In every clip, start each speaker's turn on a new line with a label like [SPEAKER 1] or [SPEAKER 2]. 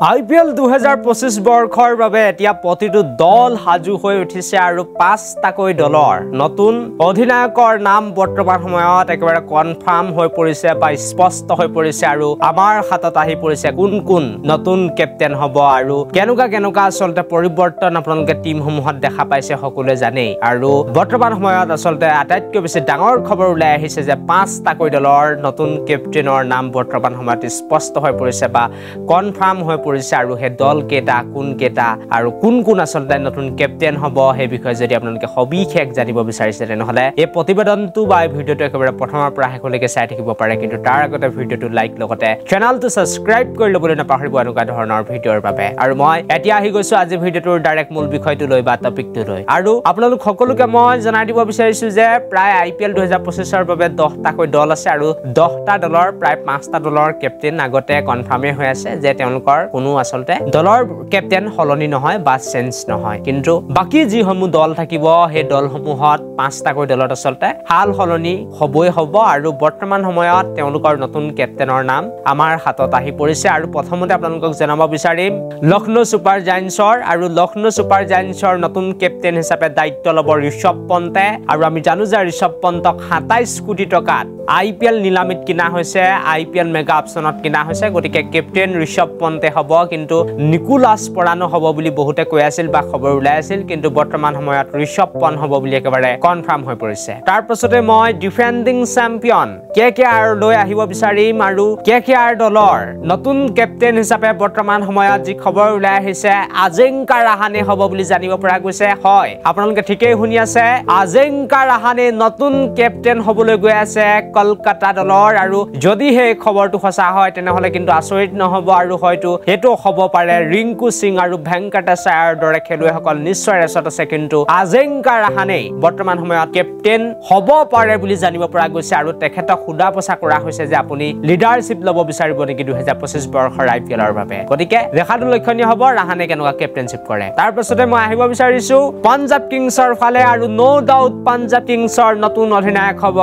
[SPEAKER 1] IPL 2025 বৰ্ষৰ বাবে এতিয়া প্ৰতিটো দল হাজু হৈ উঠিছে আৰু 5টাকৈ দলৰ নতুন অধিনায়কৰ নাম বৰ্তমান সময়ত একেবাৰে কনফাৰ্ম হৈ পৰিছে বা স্পষ্ট হৈ পৰিছে আৰু আমাৰ হাতত আহি পৰিছে কোন নতুন কেপ্টেইন হ'ব আৰু কেনেকুৱা আসলতে পৰিৱৰ্তন আপোনালোকে টিমসমূহত দেখা পাইছে সকলোৱে জানেই আৰু বৰ্তমান সময়ত আসলতে আটাইতকৈ বেছি ডাঙৰ খবৰ ওলাই আহিছে যে 5টাকৈ দলৰ নতুন কেপ্টেইনৰ নাম বৰ্তমান সময়ত স্পষ্ট হৈ পৰিছে বা কনফাৰ্ম হৈ আৰু হে দল কেটা কোন কেটা আৰু কোন আসলতে নতুন কেপ্টেইন হ'ব হে বিষয়ে যদি আপোনালোকে সবিশেষ জানিব বিচাৰিছে তেনেহলে এই প্ৰতিবেদনটো বা ভিডিওটো একেবাৰে প্ৰথমৰ পৰা শেষলৈকে চাই থাকিব পাৰে কিন্তু তাৰ আগতে ভিডিওটো লাইক লগতে চেনেলটো সাবস্ক্ৰাইব কৰি ল'বলৈ নাপাহৰিব এনেকুৱা ধৰণৰ ভিডিওৰ বাবে আৰু মই এতিয়া আহি গৈছো আজি ভিডিওটোৰ ডাইৰেক্ট মূল বিষয়টো লৈ বা টপিকটো লৈ আৰু আপোনালোক সকলোকে মই জনাই দিব বিচাৰিছো যে প্ৰায় IPL 2025 ৰ বাবে 10টাকৈ দল আছে আৰু 10টা দলৰ প্ৰায় 5টা দলৰ কেপ্টেইন আগতে কনফাৰ্মে হৈ আছে যে তেওঁলোকৰ কোনো আসলতে দলৰ কেপ্টেইন হলনি নহয় বা চেঞ্জ নহয় কিন্তু বাকি যিসমূহ দল থাকিব সেই দলসমূহত 5টাকৈ দলত আসলতে হাল হলনি হবই হ'ব আৰু বৰ্তমান সময়ত তেওঁলোকৰ নতুন কেপ্টেইনৰ নাম আমাৰ হাতত আহি পৰিছে আৰু প্ৰথমতে আপোনালোকক জনাব বিচাৰিম লক্ষ্ণৌ সুপাৰ জায়ান্টছৰ আৰু লক্ষ্ণৌ সুপাৰ জায়ান্টছৰ নতুন কেপ্টেইন হিচাপে দায়িত্ব ল'ব ঋষভ পন্তে আৰু আমি জানো যে ঋষভ পন্তক 27 কোটি টকাত IPL নিলামিত কিনা হৈছে IPL মেগা অপচনত কিনা হৈছে গতিকে কেপ্টেইন ঋষভ পন্তে হ'ব কিন্তু নিকোলাছ পৰানো হ'ব বুলি বহুতে কৈ আছিল বা খবৰ ওলাই আছিল কিন্তু বৰ্তমান সময়ত ঋষভ পন্ত হ'ব বুলি একেবাৰে কনফাৰ্ম হৈ পৰিছে তাৰ পাছতে মই ডিফেন্ডিং চেম্পিয়ন KKR লৈ আহিব বিচাৰিম আৰু KKR দলৰ নতুন কেপ্টেইন হিচাপে বৰ্তমান সময়ত যি খবৰ ওলাই আহিছে আজিংকা ৰাহানে হ'ব বুলি জানিব পৰা গৈছে হয় আপোনালোকে ঠিকই শুনি আছে আজিংকা ৰাহানে নতুন কেপ্টেইন হ'বলৈ গৈ আছে কলকাতা দলৰ আৰু যদি সেই খবৰটো সঁচা হয় তেনেহলে কিন্তু আচৰিত নহব আৰু হয়তো হেতু হ'ব পাৰে ৰিংকু সিং আৰু ভেংকটেশায়াৰ দৰে খেলুৱৈসকল নিশ্চয় ৰেচত আছে কিন্তু আজিংকা ৰাহানে বৰ্তমান সময়ত কেপ্টেইন হ'ব পাৰে বুলি জানিব পৰা গৈছে আৰু তেখেতক খুদা পছা কৰা হৈছে যে আপুনি লিডাৰশ্বিপ ল'ব বিচাৰিব নেকি 2025 বৰ্ষৰ IPL ৰ বাবে গতিকে দেখাটো লক্ষণীয় হ'ব ৰাহানে কেনেকুৱা কেপ্টেইনশ্বিপ কৰে তাৰ পাছতে মই আহিব বিচাৰিছো পাঞ্জাব কিংছৰ ফালে আৰু নো ডাউট পাঞ্জাব কিংছৰ নতুন অধিনায়ক হ'ব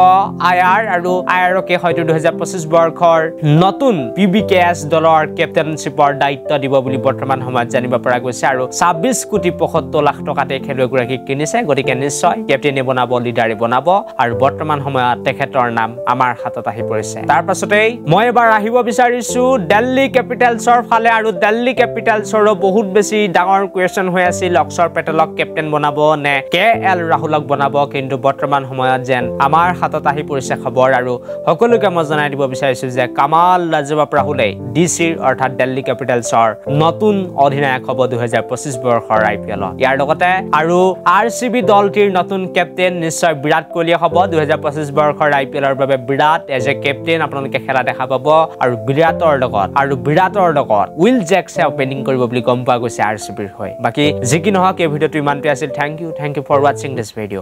[SPEAKER 1] আয়াৰ আৰু আয়াৰকে হয়তো 2025 বৰ্ষৰ নতুন PBKS দলৰ কেপ্টেইনশ্বিপৰ দায়িত্ব দিব বুলি বৰ্তমান সময়ত জানিব পৰা গৈছে আৰু 26 কোটি 75 লাখ টকাতে খেলুৱৈগৰাকীক কিনিছে গতিকে নিশ্চয় কেপ্টেইনে বনাব লিডাৰে বনাব আৰু বৰ্তমান সময়ত তেখেতৰ নাম আমাৰ হাতত আহি পৰিছে তাৰ পাছতে মই এবাৰ আহিব বিচাৰিছো দিল্লী কেপিটেলছৰ ফালে আৰু দিল্লী কেপিটেলছৰো বহুত বেছি ডাঙৰ কুৱেশ্যন হৈ আছিল অক্ষৰ পেটেলক কেপ্টেইন বনাব নে KL ৰাহুলক বনাব কিন্তু বৰ্তমান সময়ত যেন আমাৰ হাতত আহি পৰিছে খবৰ আৰু সকলোকে মই জনাই দিব বিচাৰিছো যে কামাল ৰাজৱাব ৰাহুলে ডিসিৰ অৰ্থাৎ দিল্লী কেপিটেলছৰ নতুন অধিনায়ক হ'ব 2025 বৰ্ষৰ IPL ইয়াৰ লগতে আৰু RCB দলটিৰ নতুন কেপ্টেইন নিশ্চয় বিৰাট কোহলি হ'ব 2025 বৰ্ষৰ IPL ৰ বাবে বিৰাট এজ এ কেপ্টেইন আপোনালোকে খেলা দেখা পাব আৰু বিৰাটৰ লগত উইল জেকছে ওপেনিং কৰিব বুলি গম পোৱা গৈছে RCB ৰ হৈ বাকি যি কি নহওক এই ভিডিওটো ইমানতে আছিল thank you for watching this video